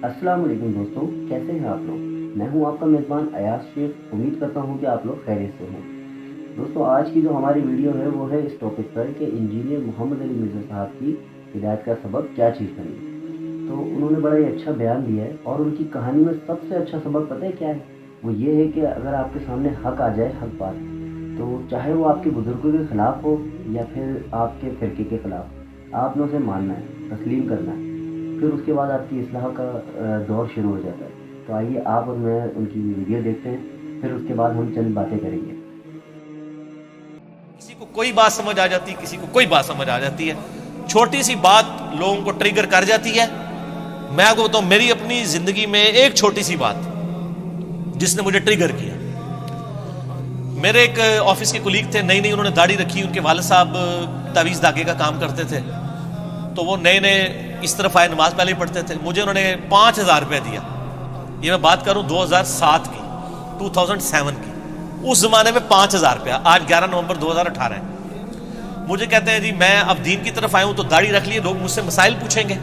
السلام علیکم دوستوں، کیسے ہیں آپ لوگ؟ میں ہوں آپ کا میزبان ایاز شیخ۔ امید کرتا ہوں کہ آپ لوگ خیریت سے ہوں۔ دوستوں، آج کی جو ہماری ویڈیو ہے وہ ہے اس ٹاپک پر کہ انجینئر محمد علی مرزا صاحب کی ہدایت کا سبب کیا چیز بنی۔ تو انہوں نے بڑا ہی اچھا بیان دیا ہے، اور ان کی کہانی میں سب سے اچھا سبب پتہ ہے کیا ہے؟ وہ یہ ہے کہ اگر آپ کے سامنے حق آ جائے، حق بات، تو چاہے وہ آپ کے بزرگوں کے خلاف ہو یا پھر آپ کے فرقے کے خلاف، آپ نے اسے ماننا ہے، تسلیم کرنا ہے، پھر اس کے بعد آپ کی اصلاح کا دور شروع ہو جاتا ہے۔ تو آئیے آپ اور میں ان کی ویڈیو دیکھتے ہیں، پھر اس کے بعد ہم چند باتیں کریں گے۔ کسی کو کوئی بات سمجھ آ جاتی ہے، کسی کو کوئی بات سمجھ آ جاتی ہے، چھوٹی سی بات لوگوں کو ٹریگر کر جاتی ہے۔ میں آپ کو بتاؤں، میری اپنی زندگی میں ایک چھوٹی سی بات جس نے مجھے ٹریگر کیا۔ میرے ایک آفس کے کولیگ تھے، نئی انہوں نے داڑھی رکھی، ان کے والد صاحب تعویذ دھاگے کا کام کرتے تھے، تو وہ نئے اس طرف آئے، نماز پہلے ہی پڑھتے تھے۔ مجھے انہوں نے 5,000 روپے دیا، یہ میں بات کروں 2007 کی، 2007 کی۔ اس زمانے میں 5,000 روپیہ، آج 11 نومبر 2018 ہے۔ مجھے کہتے ہیں جی میں اب دین کی طرف آیا ہوں، تو داڑھی رکھ لیے، لوگ مجھ سے مسائل پوچھیں گے،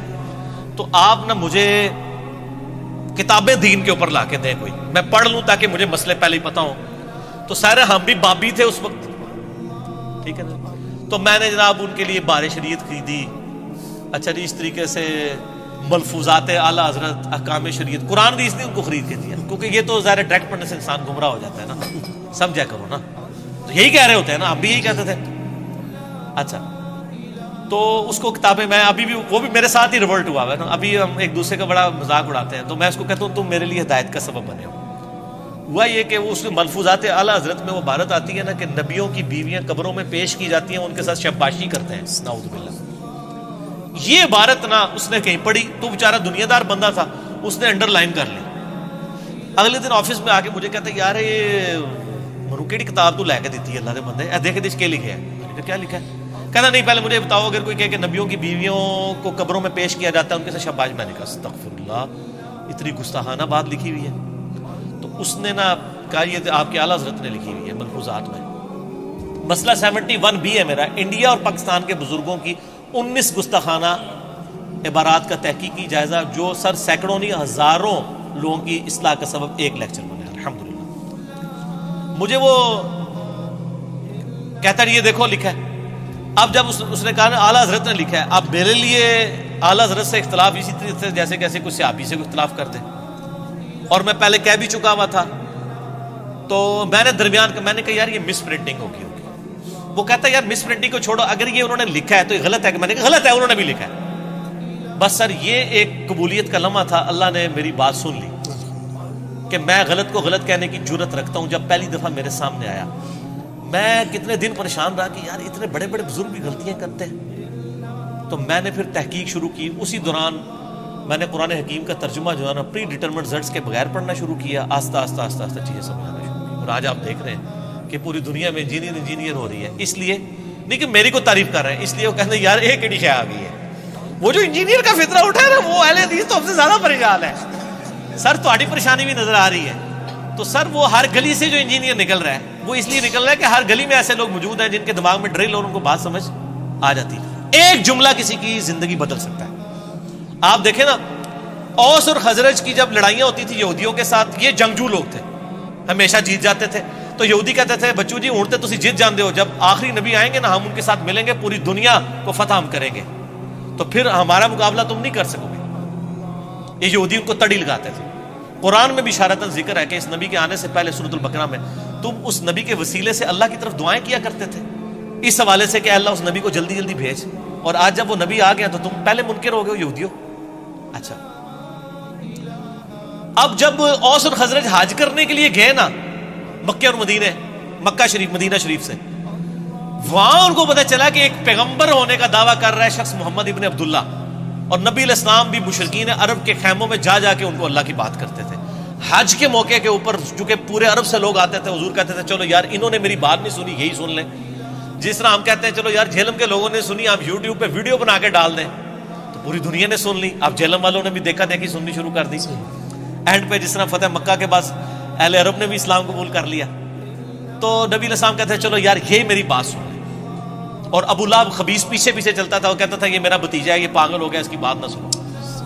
تو آپ مجھے کتابیں دین کے اوپر لا کے دیں، کوئی میں پڑھ لوں تاکہ مجھے مسئلے پہلے ہی پتہ ہوں۔ تو سارے ہم بھی بابی تھے اس وقت، ٹھیک ہے نا۔ تو میں نے جناب ان کے لیے بار شریعت خریدی، اچھا جی، اس طریقے سے ملفوظات اعلیٰ حضرت، احکام شریعت، قرآن حدیث نے ان کو خرید کے دیا، کیونکہ یہ تو ظاہر ڈائریکٹ پڑھنے سے انسان گمراہ ہو جاتا ہے نا، سمجھا کرو نا، تو یہی کہہ رہے ہوتے ہیں نا، ہم بھی یہی کہتے تھے۔ اچھا، تو اس کو کتابیں، میں ابھی بھی، وہ بھی میرے ساتھ ہی ریورٹ ہوا ہے نا، ابھی ہم ایک دوسرے کا بڑا مذاق اڑاتے ہیں، تو میں اس کو کہتا ہوں تم میرے لیے ہدایت کا سبب بنے ہو۔ ہوا یہ کہ وہ اس میں ملفوظات اعلیٰ حضرت میں وہ عبارت آتی ہے نا کہ نبیوں کی بیویاں قبروں میں پیش کی جاتی ہیں، ان کے ساتھ شباشی کرتے ہیں، نعوذ باللہ۔ یہ عبارت نا اس نے کہیں پڑھی، تو بیچارہ دنیا دار بندہ تھا، اس نے انڈر لائن کر لی۔ اگلے دن آفس میں آ کے مجھے کہتا ہے یار یہ منو کیڑی کتاب تو لے کے دیتی ہے اللہ دے بندے، اے دیکھ کیا لکھا ہے؟ میں نے کہا کیا لکھا ہے؟ کہنا نہیں پہلے مجھے بتاؤ، اگر کوئی کہے کہ نبیوں کی بیویوں کو قبروں میں پیش کیا جاتا ہے، ان کے ساتھ شاباش، میں نے کہا استغفر اللہ، اتنی گستاخانہ بات لکھی ہوئی ہے؟ تو اس نے نا کہا یہ آپ کے اعلیٰ حضرت نے لکھی ہوئی ہے ملفوظات میں۔ مسئلہ 71B ہے میرا، انڈیا اور پاکستان کے بزرگوں کی 19 گستاخانہ عبارات کا تحقیقی جائزہ، جو سر سینکڑوں نہیں ہزاروں لوگوں کی اصلاح کا سبب ایک لیکچر بنے، الحمدللہ۔ مجھے وہ کہتا ہے یہ دیکھو لکھا ہے۔ اب جب اس نے کہا نا اعلیٰ حضرت نے لکھا ہے، اب میرے لیے اعلیٰ حضرت سے اختلاف اسی طریقے سے جیسے کیسے کوئی صحابی سے کوئی اختلاف کرتے، اور میں پہلے کہہ بھی چکا ہوا تھا، تو میں نے درمیان کا میں نے کہا یار یہ مس پرنٹنگ ہوگی۔ وہ کہتا ہے یار مس پرنٹنگ کو چھوڑو، اگر یہ انہوں نے لکھا ہے تو یہ غلط ہے، کہ میں نے کہا غلط ہے، انہوں نے بھی لکھا ہے۔ بس سر یہ ایک قبولیت کا لمحہ تھا، اللہ نے میری بات سن لی کہ میں غلط کو غلط کہنے کی جرت رکھتا ہوں۔ جب پہلی دفعہ میرے سامنے آیا، میں کتنے دن پریشان رہا کہ یار اتنے بڑے بڑے بزرگ بھی غلطیاں کرتے ہیں۔ تو میں نے پھر تحقیق شروع کی، اسی دوران میں نے قرآن حکیم کا ترجمہ جو ہے نا پری ڈیٹرمنٹ ریزلٹس کے بغیر پڑھنا شروع کیا، آہستہ آہستہ آہستہ آہستہ چیزیں سمجھانا شروع کی، اور آج آپ دیکھ رہے ہیں کہ پوری دنیا میں انجینئر ہو رہی ہے۔ اس لیے نہیں کہ میری کو تعریف کر رہے ہیں، اس لیے وہ کہتے ہیں یار ایک ایڈی خیال آ گئی ہے، وہ جو انجینئر کا فطرہ اٹھا ہے نا، وہ اہل حدیث تو ہم سے زیادہ پریشان ہے۔ سر تہاڈی پریشانی بھی نظر آ رہی ہے، تو سر وہ ہر گلی سے جو انجینئر نکل رہا ہے، وہ اس لیے نکل رہا ہے کہ ہر گلی میں ایسے لوگ موجود ہیں جن کے دماغ میں ڈرل اور ان کو بات سمجھ آ جاتی ہے۔ ایک جملہ کسی کی زندگی بدل سکتا ہے۔ آپ دیکھیں نا، اوس اور خزرج کی جب لڑائیاں ہوتی تھی یہودیوں کے ساتھ، یہ جنگجو لوگ تھے، ہمیشہ جیت جاتے تھے، تو یہودی کہتے تھے بچو جی اونٹتے تسی جیت جاندے ہو، جب آخری نبی آئیں گے نا ہم ان کے ساتھ ملیں گے، پوری دنیا کو فتح ہم کریں گے، تو پھر ہمارا مقابلہ تم نہیں کر سکو گے۔ یہ یہودی ان کو تڑی لگاتے تھے۔ قرآن میں بھی اشارتاً ذکر ہے کہ اس نبی کے آنے سے پہلے سورۃ البقرہ میں تم اس نبی کے وسیلے سے اللہ کی طرف دعائیں کیا کرتے تھے، اس حوالے سے کہ اللہ اس نبی کو جلدی جلدی بھیج، اور آج جب وہ نبی آ گیا تو تم پہلے منکر ہو گئے یہودیوں۔ اچھا، اب جب اوس اور خزرج حج کرنے کے لیے گئے نا مکہ اور مدینے، مکہ شریف مدینہ شریف سے، وہاں ان کو پتہ چلا کہ ایک پیغمبر ہونے کا دعویٰ کر رہا ہے شخص محمد ابن عبداللہ، اور نبی علیہ السلام بھی مشرکین عرب کے خیموں میں جا جا کے ان کو اللہ کی بات کرتے تھے۔ حج کے موقع کے اوپر چونکہ پورے عرب سے لوگ آتے تھے، حضور کہتے تھے چلو یار انہوں نے میری بات نہیں سنی، یہی سن لیں۔ جس طرح ہم کہتے ہیں چلو یار جہلم کے لوگوں نے سنی، آپ یوٹیوب پہ ویڈیو بنا کے ڈال دیں، تو پوری دنیا نے سن لی، اب جہلم والوں نے بھی دیکھا دیکھی سننی شروع کر دی۔ اینڈ پہ جس طرح فتح مکہ کے بعد اہل عرب نے بھی اسلام قبول کر لیا، تو نبی علیہ السلام کہتے ہیں چلو یار یہ میری بات سن لیں، اور ابو لہب خبیث پیچھے پیچھے چلتا تھا، وہ کہتا تھا یہ میرا بھتیجا ہے، یہ پاگل ہو گیا، اس کی بات نہ سنو۔